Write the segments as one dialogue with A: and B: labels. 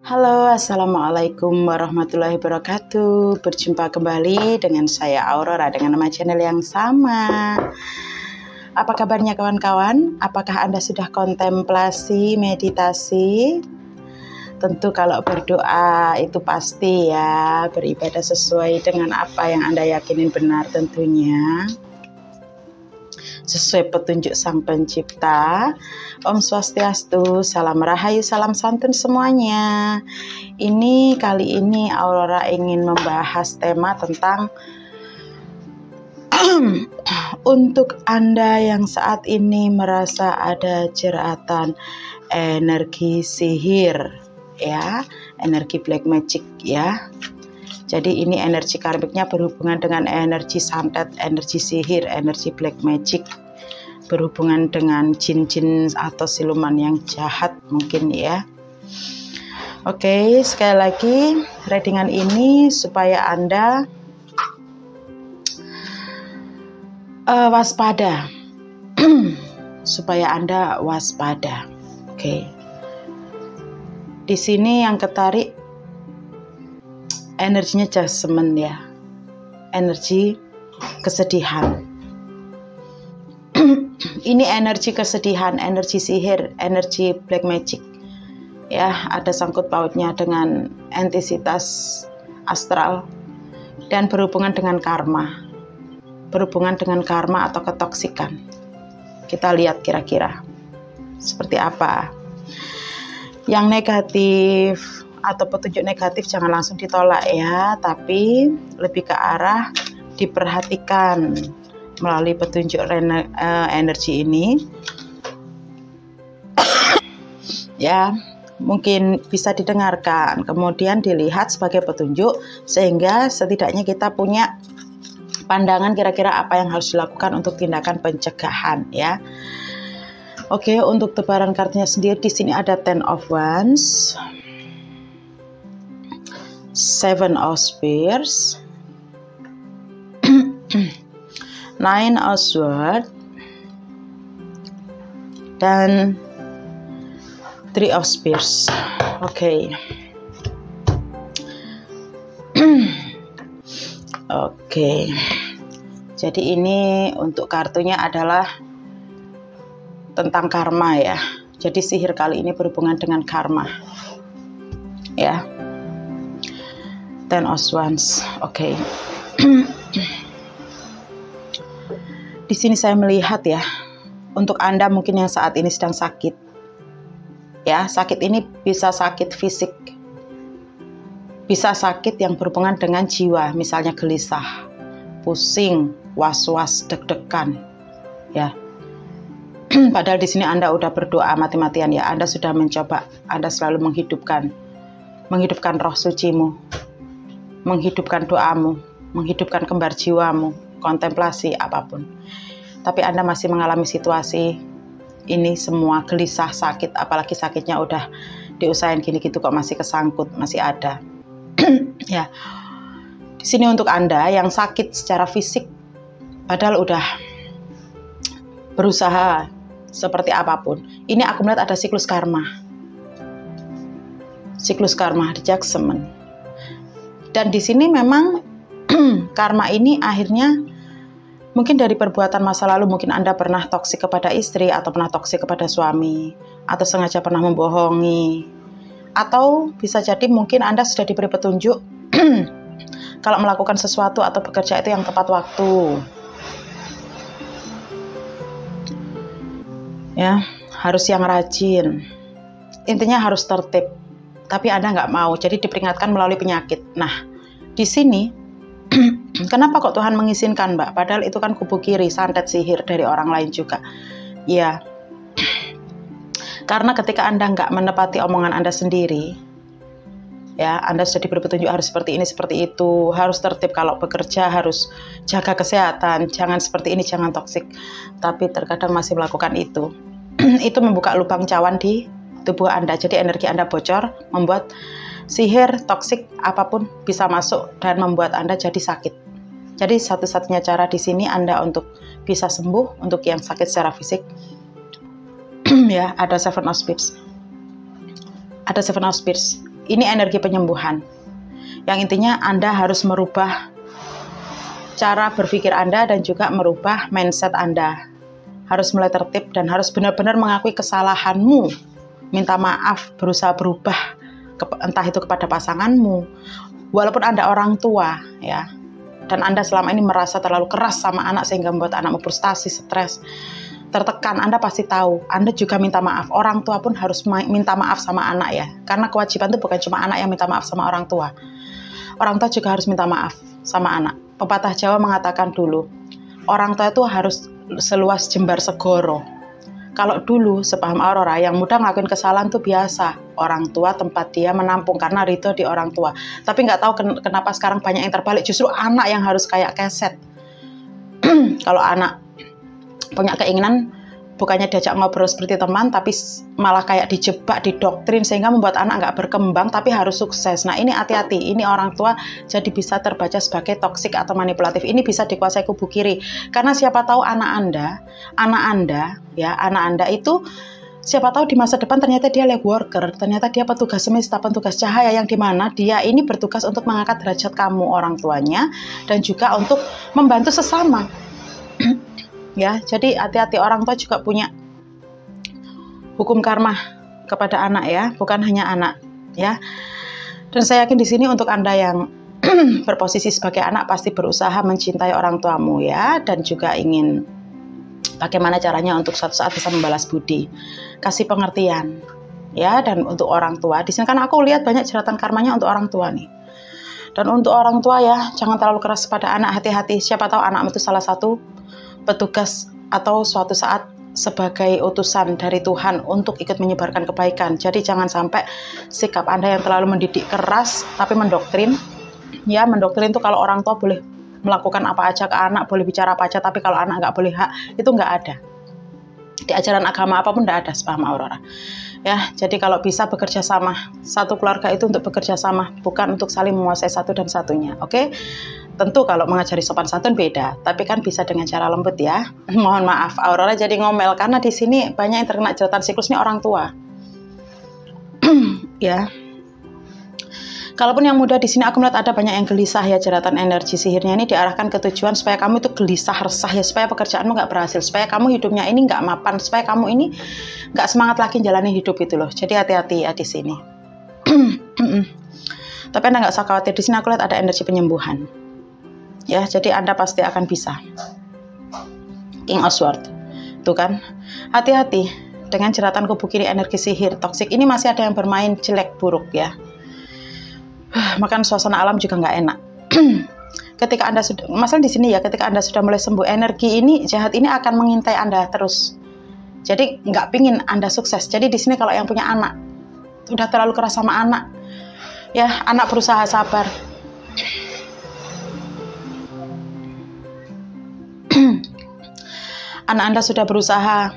A: Halo, Assalamualaikum warahmatullahi wabarakatuh. Berjumpa kembali dengan saya Aurora dengan nama channel yang sama. Apa kabarnya kawan-kawan? Apakah Anda sudah kontemplasi, meditasi? Tentu kalau berdoa itu pasti ya, beribadah sesuai dengan apa yang Anda yakinin benar tentunya. Sesuai petunjuk Sang Pencipta. Om Swastiastu, salam rahayu, salam santun semuanya. Kali ini Aurora ingin membahas tema tentang untuk Anda yang saat ini merasa ada jeratan energi sihir ya, energi black magic ya. Jadi ini energi karmiknya berhubungan dengan energi santet, energi sihir, energi black magic, berhubungan dengan jin-jin atau siluman yang jahat mungkin ya. Oke, sekali lagi readingan ini supaya Anda waspada. Supaya Anda waspada. Oke. Di sini yang ketarik energinya jasmen ya, energi kesedihan. Ini energi kesedihan, energi sihir, energi black magic ya, ada sangkut pautnya dengan entitas astral dan berhubungan dengan karma, atau ketoksikan. Kita lihat kira-kira seperti apa. Yang negatif atau petunjuk negatif jangan langsung ditolak ya, tapi lebih ke arah diperhatikan melalui petunjuk energi ini ya, mungkin bisa didengarkan kemudian dilihat sebagai petunjuk sehingga setidaknya kita punya pandangan kira-kira apa yang harus dilakukan untuk tindakan pencegahan ya. Oke, untuk tebaran kartunya sendiri di sini ada Ten of Wands, Seven of Spears, Nine of Swords, dan Three of Spears. Oke. Oke. Jadi ini untuk kartunya adalah tentang karma ya. Jadi sihir kali ini berhubungan dengan karma. Ya. Ten of Wands. Oke. Di sini saya melihat ya, untuk Anda mungkin yang saat ini sedang sakit. Ya, sakit ini bisa sakit fisik. Bisa sakit yang berhubungan dengan jiwa, misalnya gelisah, pusing, was-was, deg-degan. Ya. Padahal di sini Anda udah berdoa mati-matian ya. Anda sudah mencoba, Anda selalu menghidupkan roh sucimu, menghidupkan doamu, menghidupkan kembar jiwamu, kontemplasi apapun. Tapi Anda masih mengalami situasi ini semua gelisah, sakit, apalagi sakitnya udah diusahain gini gitu kok masih kesangkut, masih ada. Ya. Di sini untuk Anda yang sakit secara fisik padahal udah berusaha seperti apapun. Ini aku melihat ada siklus karma. Siklus karma di Judgment. Dan di sini memang karma ini akhirnya mungkin dari perbuatan masa lalu, mungkin Anda pernah toksik kepada istri atau pernah toksik kepada suami atau sengaja pernah membohongi, atau bisa jadi mungkin Anda sudah diberi petunjuk kalau melakukan sesuatu atau bekerja itu yang tepat waktu ya, harus yang rajin, intinya harus tertib, tapi Anda nggak mau, jadi diperingatkan melalui penyakit. Nah di sini kenapa kok Tuhan mengizinkan Mbak? Padahal itu kan kubu kiri, santet sihir dari orang lain juga. Ya, karena ketika Anda nggak menepati omongan Anda sendiri, ya Anda sudah diberi petunjuk harus seperti ini, seperti itu, harus tertib kalau bekerja, harus jaga kesehatan, jangan seperti ini, jangan toksik. Tapi terkadang masih melakukan itu. Itu membuka lubang cawan di tubuh Anda. Jadi energi Anda bocor, membuat sihir, toksik, apapun bisa masuk dan membuat Anda jadi sakit. Jadi satu-satunya cara di sini Anda untuk bisa sembuh, untuk yang sakit secara fisik, ya ada Seven of Spears. Ada Seven of Spears. Ini energi penyembuhan. Yang intinya Anda harus merubah cara berpikir Anda dan juga merubah mindset Anda. Harus mulai tertib dan harus benar-benar mengakui kesalahanmu. Minta maaf, berusaha berubah, entah itu kepada pasanganmu, walaupun Anda orang tua, ya. Dan Anda selama ini merasa terlalu keras sama anak sehingga membuat anakmu frustasi, stres, tertekan. Anda pasti tahu. Anda juga minta maaf. Orang tua pun harus minta maaf sama anak, ya. Karena kewajiban itu bukan cuma anak yang minta maaf sama orang tua. Orang tua juga harus minta maaf sama anak. Pepatah Jawa mengatakan dulu, orang tua itu harus seluas jembar segoro. Kalau dulu, sepaham Aurora, yang mudah ngelakuin kesalahan tuh biasa. Orang tua tempat dia menampung karena ridho di orang tua. Tapi nggak tahu kenapa sekarang banyak yang terbalik. Justru anak yang harus kayak keset. Kalau anak punya keinginan, bukannya diajak ngobrol seperti teman, tapi malah kayak dijebak, didoktrin, sehingga membuat anak nggak berkembang, tapi harus sukses. Nah, ini hati-hati. Ini orang tua jadi bisa terbaca sebagai toksik atau manipulatif. Ini bisa dikuasai kubu kiri. Karena siapa tahu anak Anda itu, siapa tahu di masa depan ternyata dia light worker, ternyata dia petugas semesta, petugas cahaya, yang dimana dia ini bertugas untuk mengangkat derajat kamu, orang tuanya, dan juga untuk membantu sesama. Ya, jadi hati-hati, orang tua juga punya hukum karma kepada anak, ya, bukan hanya anak, ya. Dan saya yakin di sini untuk Anda yang berposisi sebagai anak pasti berusaha mencintai orang tuamu, ya, dan juga ingin bagaimana caranya untuk suatu saat bisa membalas budi, kasih pengertian, ya. Dan untuk orang tua, di sini kan aku lihat banyak jeratan karmanya untuk orang tua nih. Dan untuk orang tua, ya, jangan terlalu keras pada anak, hati-hati. Siapa tahu anakmu itu salah satu petugas atau suatu saat sebagai utusan dari Tuhan untuk ikut menyebarkan kebaikan. Jadi jangan sampai sikap Anda yang terlalu mendidik keras tapi mendoktrin. Ya, mendoktrin itu kalau orang tua boleh melakukan apa aja ke anak, boleh bicara apa aja, tapi kalau anak nggak boleh hak, itu nggak ada. Di ajaran agama apapun nggak ada, sepaham Aurora. Ya, jadi kalau bisa bekerja sama, satu keluarga itu untuk bekerja sama, bukan untuk saling menguasai satu dan satunya. Oke? Tentu kalau mengajari sopan santun beda, tapi kan bisa dengan cara lembut, ya. Mohon maaf, Aurora jadi ngomel karena di sini banyak yang terkena jeratan siklus ini orang tua. Ya. Kalaupun yang muda di sini aku melihat ada banyak yang gelisah, ya. Jeratan energi sihirnya ini diarahkan ke tujuan supaya kamu itu gelisah, resah, ya, supaya pekerjaanmu nggak berhasil, supaya kamu hidupnya ini nggak mapan, supaya kamu ini nggak semangat lagi jalani hidup itu loh. Jadi hati-hati, ya, di sini. Tapi Anda nggak usah khawatir, di sini aku lihat ada energi penyembuhan. Ya, jadi Anda pasti akan bisa. King of Swords. Tuh kan? Hati-hati dengan jeratan kubu kiri energi sihir toksik ini, masih ada yang bermain jelek buruk, ya. Makan suasana alam juga nggak enak. Ketika Anda sudah, masalah di sini, ya, ketika Anda sudah mulai sembuh, energi ini, jahat ini akan mengintai Anda terus. Jadi nggak pingin Anda sukses. Jadi di sini kalau yang punya anak, udah terlalu keras sama anak, ya, anak berusaha sabar. Anak Anda sudah berusaha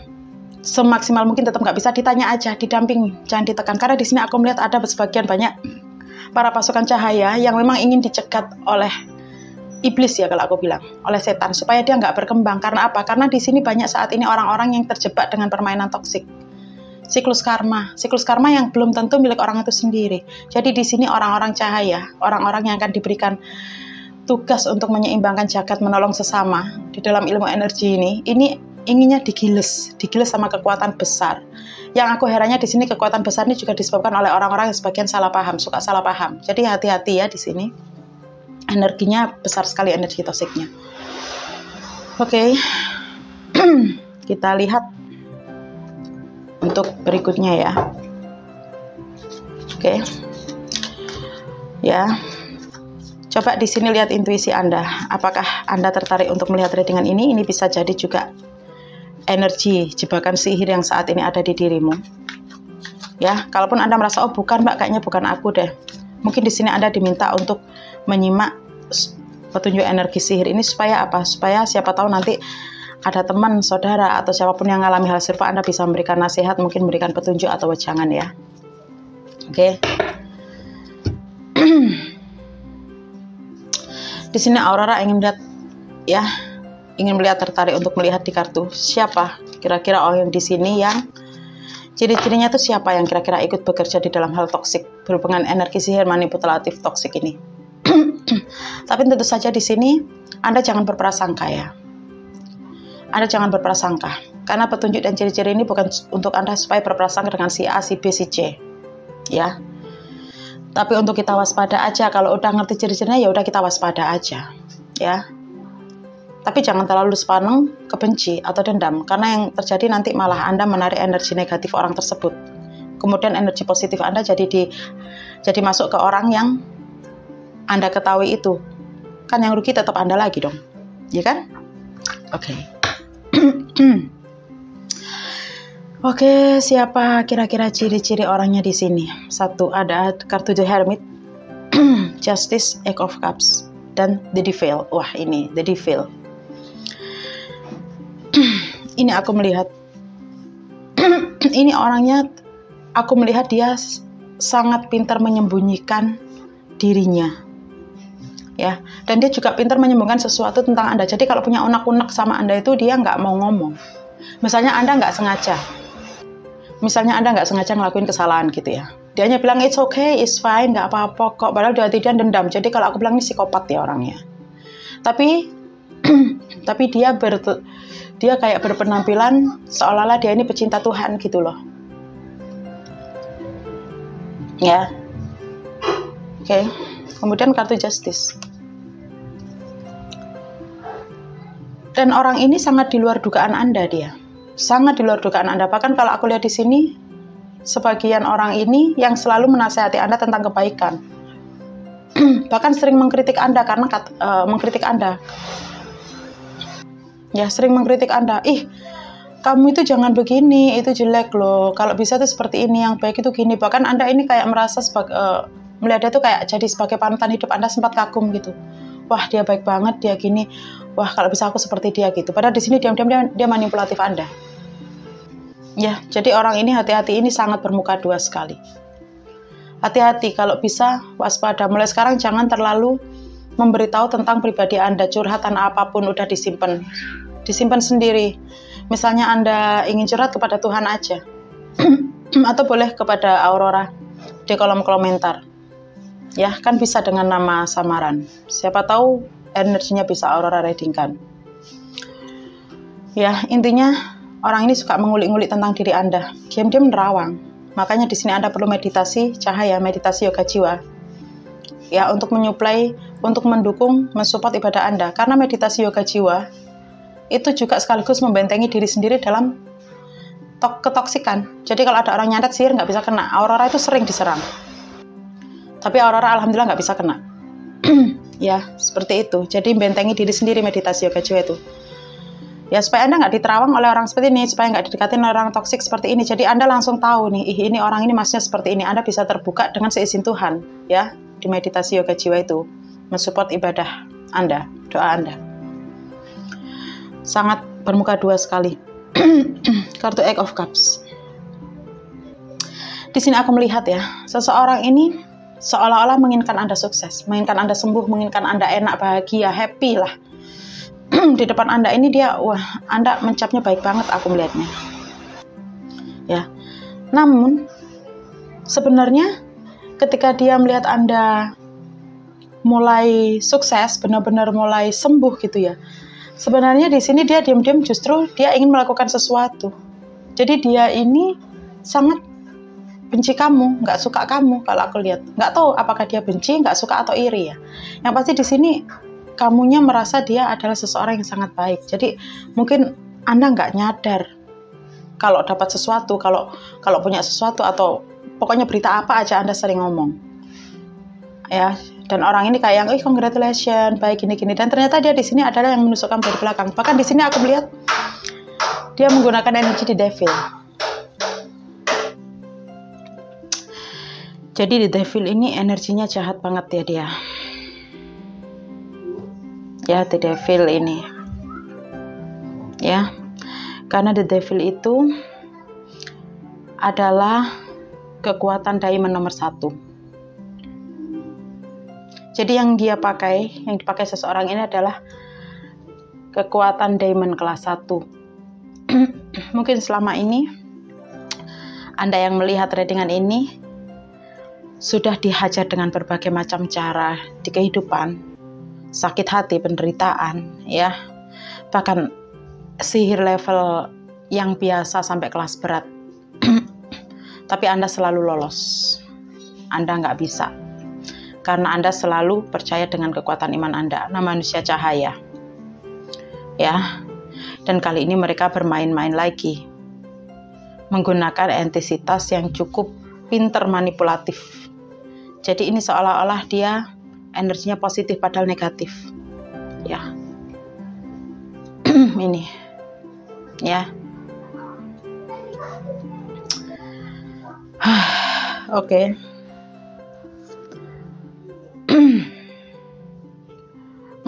A: semaksimal mungkin, tetap nggak bisa, ditanya aja, didampingi, jangan ditekan. Karena di sini aku melihat ada sebagian banyak para pasukan cahaya yang memang ingin dicegat oleh iblis, ya, kalau aku bilang, oleh setan, supaya dia nggak berkembang. Karena apa? Karena di sini banyak saat ini orang-orang yang terjebak dengan permainan toksik, siklus karma yang belum tentu milik orang itu sendiri. Jadi di sini orang-orang cahaya, orang-orang yang akan diberikan tugas untuk menyeimbangkan jagat, menolong sesama di dalam ilmu energi ini inginnya digiles sama kekuatan besar. Yang aku herannya di sini kekuatan besar ini juga disebabkan oleh orang-orang yang sebagian salah paham, suka salah paham. Jadi hati-hati, ya, di sini. Energinya besar sekali, energi toksiknya. Oke. Kita lihat untuk berikutnya, ya. Oke. Ya. Coba di sini lihat intuisi Anda. Apakah Anda tertarik untuk melihat readingan ini? Ini bisa jadi juga energi jebakan sihir yang saat ini ada di dirimu. Ya, kalaupun Anda merasa, oh bukan Mbak, kayaknya bukan aku deh. Mungkin di sini Anda diminta untuk menyimak petunjuk energi sihir ini supaya apa? Supaya siapa tahu nanti ada teman, saudara, atau siapapun yang mengalami hal serupa, Anda bisa memberikan nasihat, mungkin memberikan petunjuk atau wejangan, ya. Oke. Di sini Aurora ingin melihat, ya, ingin melihat, tertarik untuk melihat di kartu siapa kira-kira orang yang di sini yang Ciri-cirinya itu siapa yang kira-kira ikut bekerja di dalam hal toksik, berhubungan energi sihir manipulatif toksik ini. Tapi tentu saja di sini Anda jangan berprasangka ya. Anda jangan berprasangka, karena petunjuk dan ciri-ciri ini bukan untuk Anda supaya berprasangka dengan si A, si B, si C, ya. Tapi untuk kita waspada aja. Kalau udah ngerti ciri-cirinya ya udah kita waspada aja, ya. Tapi jangan terlalu sepaneng kebenci atau dendam, karena yang terjadi nanti malah Anda menarik energi negatif orang tersebut. Kemudian energi positif Anda jadi masuk ke orang yang Anda ketahui itu. Kan yang rugi tetap Anda lagi dong. Ya kan? Oke. Oke, siapa kira-kira ciri-ciri orangnya di sini? 1, ada kartu The Hermit, Justice, Eight of Cups, dan The Devil. Wah, ini The Devil. Ini aku melihat ini orangnya, aku melihat dia sangat pintar menyembunyikan dirinya, ya. Dan dia juga pintar menyembunyikan sesuatu tentang Anda. Jadi kalau punya unek-unek sama Anda itu dia nggak mau ngomong. Misalnya Anda nggak sengaja ngelakuin kesalahan gitu ya. Dia hanya bilang it's okay, it's fine, nggak apa-apa kok. Padahal dia dendam. Jadi kalau aku bilang ini psikopat ya orangnya. Tapi dia kayak berpenampilan seolah-olah dia ini pecinta Tuhan gitu loh. Ya. Oke. Kemudian kartu Justice. Dan orang ini sangat di luar dugaan Anda dia. Sangat di luar dugaan Anda. Bahkan kalau aku lihat di sini, sebagian orang ini yang selalu menasihati Anda tentang kebaikan. Bahkan sering mengkritik Anda karena mengkritik Anda. Ya, sering mengkritik Anda. Ih, kamu itu jangan begini, itu jelek loh. Kalau bisa tuh seperti ini, yang baik itu gini. Bahkan Anda ini kayak merasa melihat dia tuh kayak jadi sebagai panutan hidup. Anda sempat kagum gitu. Wah, dia baik banget, dia gini. Wah, kalau bisa aku seperti dia gitu. Padahal di sini diam-diam dia manipulatif Anda. Ya, jadi orang ini hati-hati, ini sangat bermuka dua sekali. Hati-hati, kalau bisa waspada. Mulai sekarang jangan terlalu memberitahu tentang pribadi Anda, curhatan apapun udah disimpan sendiri. Misalnya Anda ingin curhat kepada Tuhan aja, atau boleh kepada Aurora di kolom komentar. Ya, kan bisa dengan nama samaran. Siapa tahu energinya bisa Aurora readingkan. Ya, intinya orang ini suka mengulik-ngulik tentang diri Anda, diam-diam nerawang. Makanya di sini Anda perlu meditasi cahaya, meditasi yoga jiwa. Ya, untuk menyuplai, untuk mendukung, mensupport ibadah Anda. Karena meditasi yoga jiwa itu juga sekaligus membentengi diri sendiri dalam ketoksikan. Jadi kalau ada orang nyantet sihir nggak bisa kena. Aurora itu sering diserang. Tapi Aurora alhamdulillah nggak bisa kena. Ya, seperti itu. Jadi bentengi diri sendiri meditasi yoga jiwa itu. Ya, supaya Anda nggak diterawang oleh orang seperti ini, supaya nggak didekatin oleh orang toksik seperti ini. Jadi Anda langsung tahu nih, ini orang ini maksudnya seperti ini. Anda bisa terbuka dengan seizin Tuhan, ya. Di meditasi yoga jiwa itu mensupport ibadah Anda, doa Anda. Sangat bermuka dua sekali. Kartu Eight of Cups. Di sini aku melihat ya, seseorang ini seolah-olah menginginkan Anda sukses, menginginkan Anda sembuh, menginginkan Anda enak, bahagia, happy lah. Di depan Anda ini dia, wah, Anda mencapnya baik banget aku melihatnya. Ya. Namun sebenarnya ketika dia melihat Anda mulai sukses, benar-benar mulai sembuh gitu ya. Sebenarnya di sini dia diam-diam justru dia ingin melakukan sesuatu. Jadi dia ini sangat benci kamu, nggak suka kamu kalau aku lihat. Nggak tahu apakah dia benci, nggak suka atau iri ya. Yang pasti di sini kamunya merasa dia adalah seseorang yang sangat baik. Jadi mungkin Anda nggak nyadar kalau dapat sesuatu, kalau punya sesuatu atau pokoknya berita apa aja Anda sering ngomong. Ya, dan orang ini kayak yang, congratulations, baik gini-gini. Dan ternyata dia di sini adalah yang menusukkan dari belakang. Bahkan di sini aku melihat dia menggunakan energi di Devil. Jadi di Devil ini energinya jahat banget ya dia. Ya, The Devil ini. Ya, karena The Devil itu adalah kekuatan diamond nomor 1. Jadi yang dipakai seseorang ini adalah kekuatan diamond kelas 1. Mungkin selama ini Anda yang melihat readingan ini sudah dihajar dengan berbagai macam cara di kehidupan, sakit hati, penderitaan, ya, bahkan sihir level yang biasa sampai kelas berat. Tapi Anda selalu lolos. Anda nggak bisa. Karena Anda selalu percaya dengan kekuatan iman Anda. Nah, manusia cahaya. Ya. Dan kali ini mereka bermain-main lagi. Menggunakan entitas yang cukup pinter manipulatif. Jadi ini seolah-olah dia energinya positif padahal negatif. Ya. Ini. Ya. Oke.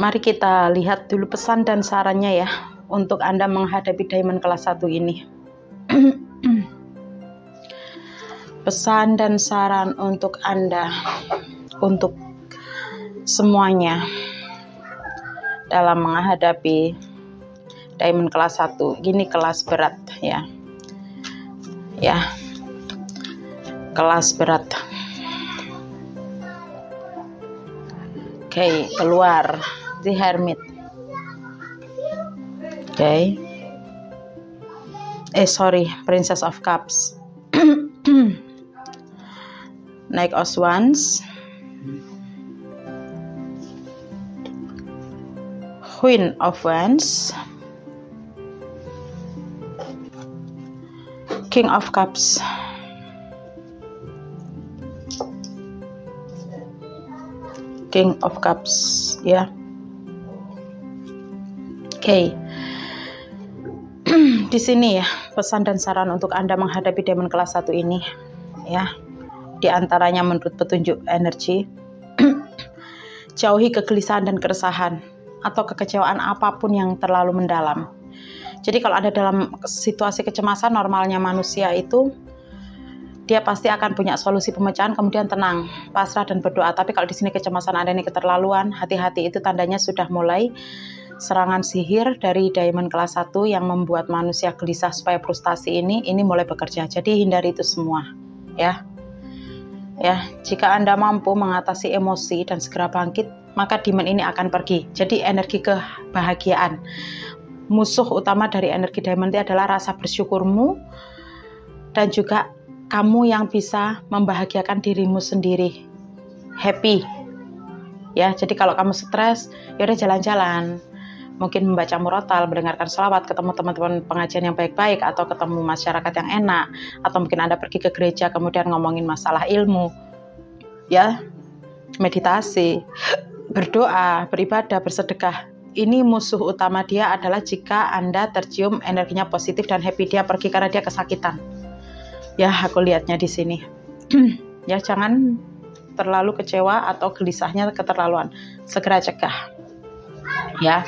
A: Mari kita lihat dulu pesan dan sarannya ya untuk Anda menghadapi diamond kelas 1 ini. Pesan dan saran untuk Anda, untuk semuanya dalam menghadapi diamond kelas 1. Gini kelas berat ya. Ya. Kelas berat. Oke, keluar The Hermit. Oke. Princess of Cups. Knight of Wands. Queen of Wands. King of Cups. King of Cups, ya. Oke. Di sini ya, pesan dan saran untuk Anda menghadapi diamond kelas 1 ini, ya. Di antaranya menurut petunjuk energi, jauhi kegelisahan dan keresahan atau kekecewaan apapun yang terlalu mendalam. Jadi kalau ada dalam situasi kecemasan, normalnya manusia itu dia pasti akan punya solusi pemecahan, kemudian tenang, pasrah dan berdoa. Tapi kalau di sini kecemasan Anda ini keterlaluan, hati-hati, itu tandanya sudah mulai serangan sihir dari diamond kelas 1 yang membuat manusia gelisah supaya frustasi ini mulai bekerja. Jadi hindari itu semua, ya. Ya, jika Anda mampu mengatasi emosi dan segera bangkit, maka diamond ini akan pergi. Jadi energi kebahagiaan. Musuh utama dari energi diamond itu adalah rasa bersyukurmu dan juga kamu yang bisa membahagiakan dirimu sendiri, happy, ya. Jadi kalau kamu stres, ya udah jalan-jalan, mungkin membaca murotal, mendengarkan sholawat, ketemu teman-teman pengajian yang baik-baik, atau ketemu masyarakat yang enak, atau mungkin Anda pergi ke gereja kemudian ngomongin masalah ilmu, ya, meditasi, berdoa, beribadah, bersedekah. Ini musuh utama dia adalah jika Anda tercium energinya positif dan happy, dia pergi karena dia kesakitan. Ya, aku lihatnya di sini. Ya, jangan terlalu kecewa atau gelisahnya keterlaluan. Segera cegah. Ya.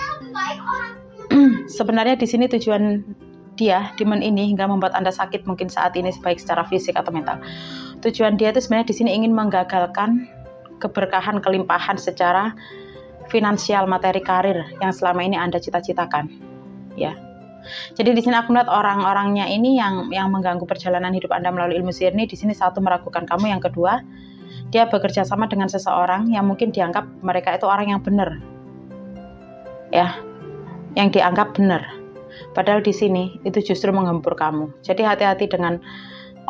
A: Sebenarnya di sini tujuan dia, demon ini, hingga membuat Anda sakit mungkin saat ini, baik secara fisik atau mental. Tujuan dia itu sebenarnya di sini ingin menggagalkan keberkahan, kelimpahan secara finansial, materi, karir yang selama ini Anda cita-citakan. Ya. Jadi di sini aku melihat orang-orangnya ini yang mengganggu perjalanan hidup Anda melalui ilmu sihir ini, di sini satu meragukan kamu, yang kedua dia bekerja sama dengan seseorang yang mungkin dianggap mereka itu orang yang benar, ya, yang dianggap benar. Padahal di sini itu justru menggempur kamu. Jadi hati-hati dengan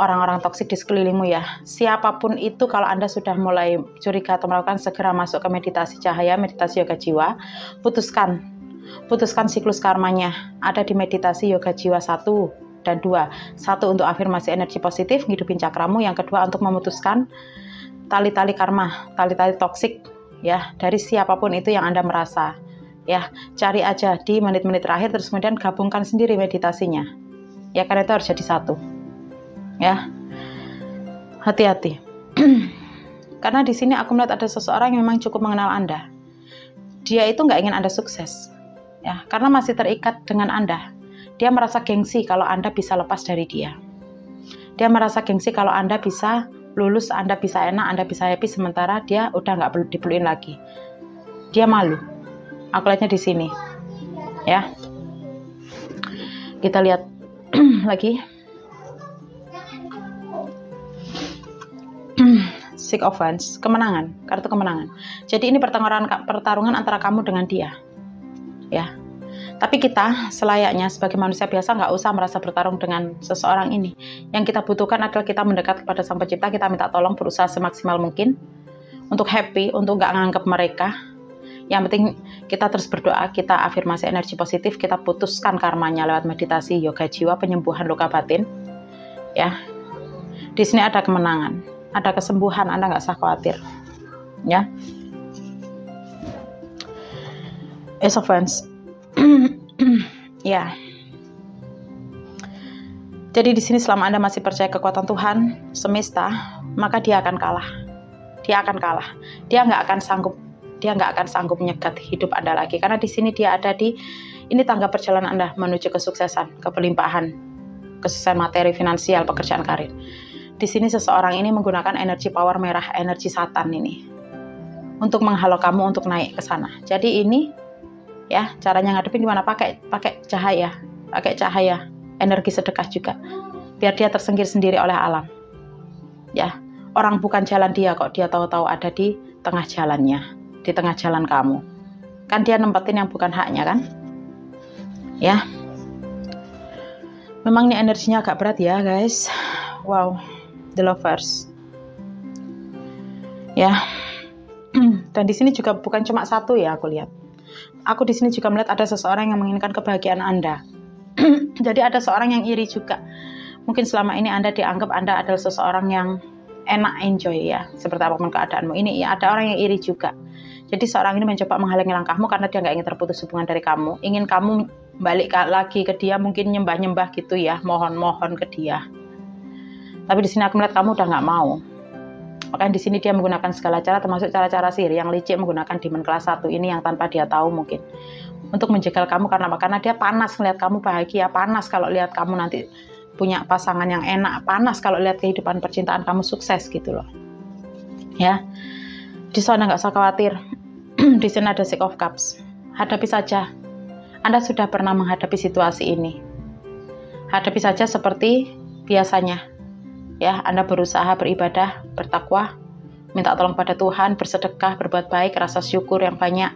A: orang-orang toksik di sekelilingmu ya. Siapapun itu, kalau Anda sudah mulai curiga atau melakukan, segera masuk ke meditasi cahaya, meditasi yoga jiwa, putuskan siklus karmanya. Ada di meditasi yoga jiwa 1 dan 2. 1 untuk afirmasi energi positif, ngidupin cakramu. Yang kedua untuk memutuskan tali-tali karma, tali-tali toksik ya, dari siapapun itu yang Anda merasa. Ya, cari aja di menit-menit terakhir, terus kemudian gabungkan sendiri meditasinya. Ya, karena itu harus jadi 1. Ya. Hati-hati. Karena di sini aku melihat ada seseorang yang memang cukup mengenal Anda. Dia itu nggak ingin Anda sukses. Ya, karena masih terikat dengan Anda. Dia merasa gengsi kalau Anda bisa lepas dari dia. Dia merasa gengsi kalau Anda bisa lulus, Anda bisa enak, Anda bisa happy, sementara dia udah nggak perlu dipeluin lagi. Dia malu. Aku lihatnya di sini. Ya. Kita lihat lagi. Six of Wands, kemenangan, kartu kemenangan. Jadi ini pertarungan antara kamu dengan dia, ya. Tapi kita selayaknya sebagai manusia biasa nggak usah merasa bertarung dengan seseorang ini. Yang kita butuhkan adalah kita mendekat kepada Sang Pencipta, kita minta tolong, berusaha semaksimal mungkin untuk happy, untuk nggak nganggap mereka. Yang penting kita terus berdoa, kita afirmasi energi positif, kita putuskan karmanya lewat meditasi, yoga jiwa, penyembuhan luka batin. Ya, di sini ada kemenangan, ada kesembuhan, Anda nggak usah khawatir. Ya, Ace of Wands. Ya. Jadi di sini selama Anda masih percaya kekuatan Tuhan, semesta, maka dia akan kalah. Dia akan kalah. Dia nggak akan sanggup menyegat hidup Anda lagi. Karena di sini dia ada di ini tangga perjalanan Anda menuju kesuksesan, kelimpahan, kesuksesan materi, finansial, pekerjaan, karir. Di sini seseorang ini menggunakan energi power merah, energi Satan ini untuk menghalau kamu untuk naik ke sana. Jadi ini ya, caranya ngadepin gimana? Pakai cahaya, energi sedekah juga, biar dia tersingkir sendiri oleh alam. Ya, orang bukan jalan dia kok, dia tahu-tahu ada di tengah jalannya, di tengah jalan kamu. Kan dia nempetin yang bukan haknya kan? Ya, memang ini energinya agak berat ya guys. Wow, the Lovers. Ya, dan di sini juga bukan cuma satu ya, aku lihat. Aku di sini juga melihat ada seseorang yang menginginkan kebahagiaan Anda. Jadi ada seorang yang iri juga. Mungkin selama ini Anda dianggap Anda adalah seseorang yang enak, enjoy ya, seperti apapun keadaanmu. Ini ya, ada orang yang iri juga. Jadi seorang ini mencoba menghalangi langkahmu karena dia nggak ingin terputus hubungan dari kamu. Ingin kamu balik lagi ke dia, mungkin nyembah-nyembah gitu ya, mohon-mohon ke dia. Tapi di sini aku melihat kamu udah nggak mau. Makanya di sini dia menggunakan segala cara, termasuk cara-cara sihir yang licik, menggunakan demon kelas 1 ini yang tanpa dia tahu mungkin. Untuk menjegal kamu karena dia panas melihat kamu bahagia, panas kalau lihat kamu nanti punya pasangan yang enak, panas kalau lihat kehidupan percintaan kamu sukses gitu loh. Ya, di sana nggak usah khawatir. Di sini ada Six of Cups. Hadapi saja. Anda sudah pernah menghadapi situasi ini. Hadapi saja seperti biasanya. Ya, Anda berusaha beribadah, bertakwa, minta tolong pada Tuhan, bersedekah, berbuat baik, rasa syukur yang banyak,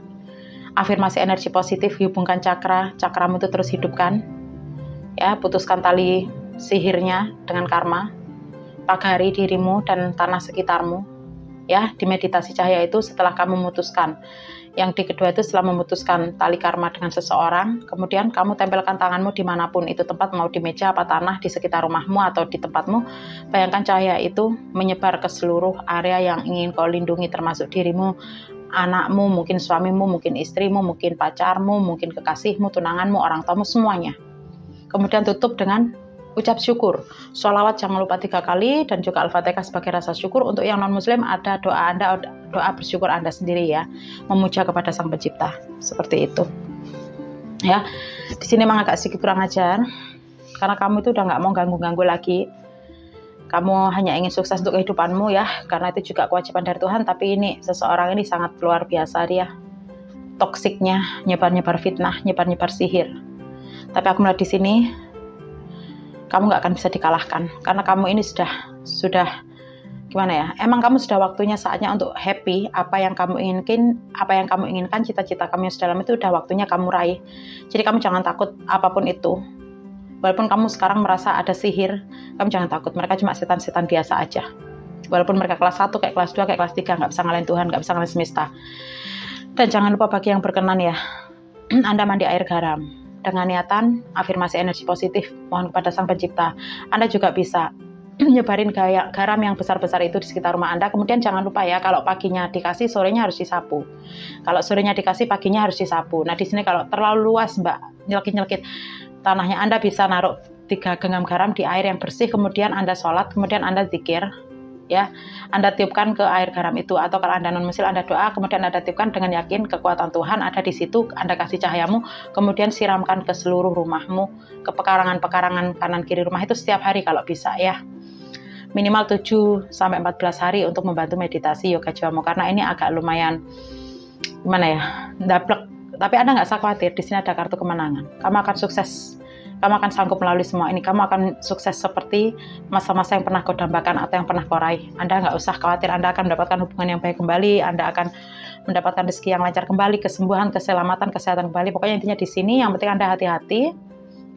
A: afirmasi energi positif, hubungkan cakramu itu terus hidupkan. Ya, putuskan tali sihirnya dengan karma, pagari dirimu dan tanah sekitarmu. Ya, di meditasi cahaya itu setelah kamu memutuskan. Yang di kedua itu setelah memutuskan tali karma dengan seseorang, kemudian kamu tempelkan tanganmu dimanapun itu tempat, mau di meja apa tanah, di sekitar rumahmu atau di tempatmu. Bayangkan cahaya itu menyebar ke seluruh area yang ingin kau lindungi, termasuk dirimu, anakmu, mungkin suamimu, mungkin istrimu, mungkin pacarmu, mungkin kekasihmu, tunanganmu, orang tuamu, semuanya. Kemudian tutup dengan ucap syukur. Sholawat jangan lupa 3 kali dan juga Al-Fatihah sebagai rasa syukur. Untuk yang non-muslim ada doa Anda, doa bersyukur Anda sendiri ya, memuja kepada Sang Pencipta. Seperti itu. Ya, di sini memang agak sedikit kurang ajar karena kamu itu udah nggak mau ganggu-ganggu lagi. Kamu hanya ingin sukses untuk kehidupanmu ya, karena itu juga kewajiban dari Tuhan. Tapi ini seseorang ini sangat luar biasa dia. Toksiknya, nyebar-nyebar fitnah, nyebar-nyebar sihir. Tapi aku melihat di sini kamu nggak akan bisa dikalahkan karena kamu ini sudah gimana ya, emang kamu sudah waktunya, saatnya untuk happy. Apa yang kamu inginkan, cita-cita kamu yang sedalam itu udah waktunya kamu raih. Jadi kamu jangan takut apapun itu, walaupun kamu sekarang merasa ada sihir, kamu jangan takut, mereka cuma setan-setan biasa aja. Walaupun mereka kelas 1, kayak kelas 2, kayak kelas 3, nggak bisa ngalahin Tuhan, nggak bisa ngalahin semesta. Dan jangan lupa bagi yang berkenan ya, Anda mandi air garam dengan niatan afirmasi energi positif, mohon kepada Sang Pencipta. Anda juga bisa nyebarin garam yang besar-besar itu di sekitar rumah Anda. Kemudian jangan lupa ya, kalau paginya dikasih, sorenya harus disapu. Kalau sorenya dikasih, paginya harus disapu. Nah di sini kalau terlalu luas Mbak, nyelkit-nyelkit tanahnya, Anda bisa naruh 3 genggam garam di air yang bersih, kemudian Anda sholat, kemudian Anda zikir. Ya, Anda tiupkan ke air garam itu, atau kalau Anda non-muslim Anda doa, kemudian Anda tiupkan dengan yakin kekuatan Tuhan ada di situ, Anda kasih cahayamu, kemudian siramkan ke seluruh rumahmu, ke pekarangan-pekarangan kanan kiri rumah itu setiap hari kalau bisa ya. Minimal 7-14 hari untuk membantu meditasi yoga jiwamu, karena ini agak lumayan gimana ya, ndablek. Tapi Anda nggak usah khawatir, di sini ada kartu kemenangan. Kamu akan sukses Kamu akan sanggup melalui semua ini. Kamu akan sukses seperti masa-masa yang pernah kau dambakan atau yang pernah kau raih. Anda nggak usah khawatir, Anda akan mendapatkan hubungan yang baik kembali, Anda akan mendapatkan rezeki yang lancar kembali, kesembuhan, keselamatan, kesehatan kembali. Pokoknya intinya di sini yang penting Anda hati-hati,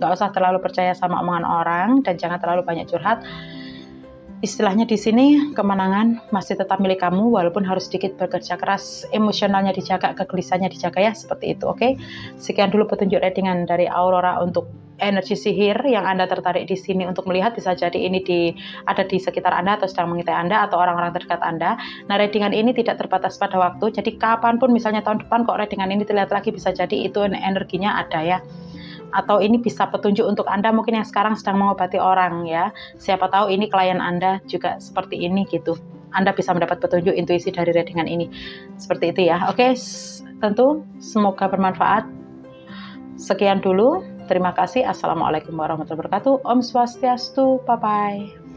A: nggak usah terlalu percaya sama omongan orang, dan jangan terlalu banyak curhat. Istilahnya di sini kemenangan masih tetap milik kamu, walaupun harus sedikit bekerja keras, emosionalnya dijaga, kegelisahannya dijaga ya, seperti itu. Oke. Sekian dulu petunjuk readingan dari Aurora untuk energi sihir yang Anda tertarik di sini untuk melihat. Bisa jadi ini ada di sekitar Anda atau sedang mengintai Anda atau orang-orang terdekat Anda. Nah, readingan ini tidak terbatas pada waktu, jadi kapanpun, misalnya tahun depan kok readingan ini terlihat lagi, bisa jadi itu energinya ada ya. Atau ini bisa petunjuk untuk Anda mungkin yang sekarang sedang mengobati orang ya. Siapa tahu ini klien Anda juga seperti ini gitu. Anda bisa mendapat petunjuk intuisi dari readingan ini. Seperti itu ya. Oke, tentu semoga bermanfaat. Sekian dulu. Terima kasih. Assalamualaikum warahmatullahi wabarakatuh. Om Swastiastu. Bye-bye.